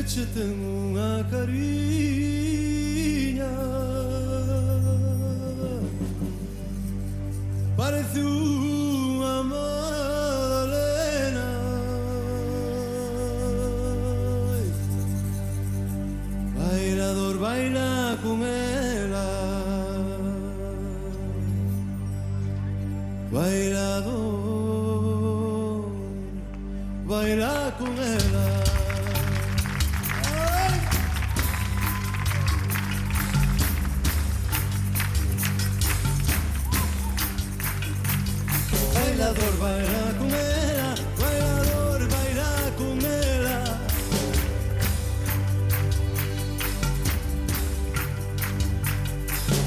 che ten unha cariña, parece unha Madalena. Bailador, baila con ela. Bailador, baila con ela. Ay. Bailador, baila con ela. Bailador, baila con ela.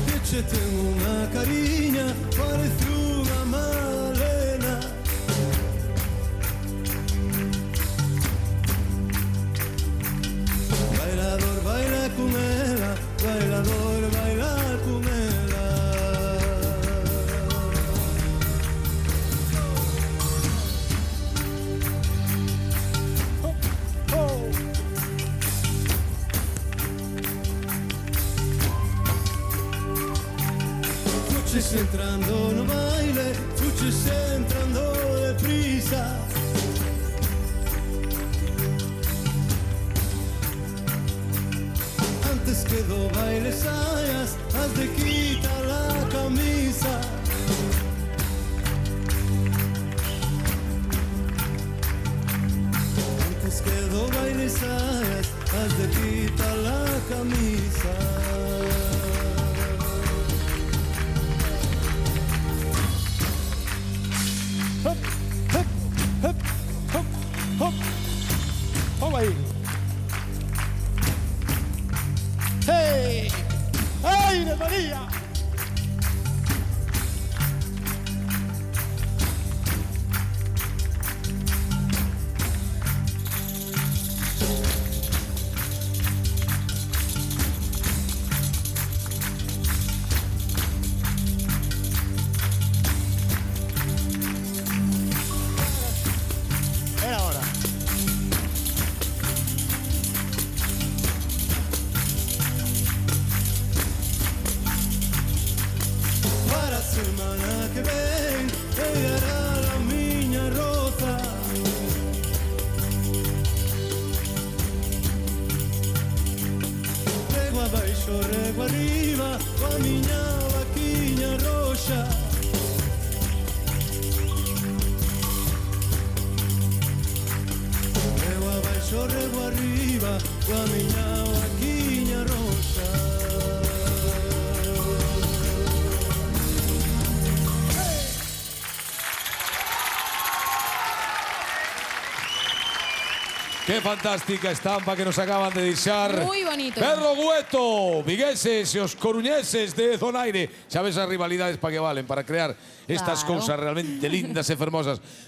Que che ten unha cariña, parece unha Madalena. Bailador, baila con ela. Bailador, baila con ela. Fuches entrando no baile, fuches entrando deprisa. Antes que do baile saias, has de quitar la camisa. Antes que do baile saias, has de quitar la camisa. Vamos aí. ¡Hey! ¡Ay, de María! Era ahora. Para a semana que ven chegará a miña roza. Rego abaixo, rego arriba, coa miña vaquiña roxa. Rego abaixo, rego arriba, coa miña vaquiña roxa. Qué fantástica estampa que nos acaban de deixar. Moi bonito. Pedro Bueto, vigueses e os coruñeses de Zonaire. Sabes as rivalidades para que valen, para crear estas Claro. cousas realmente lindas e fermosas.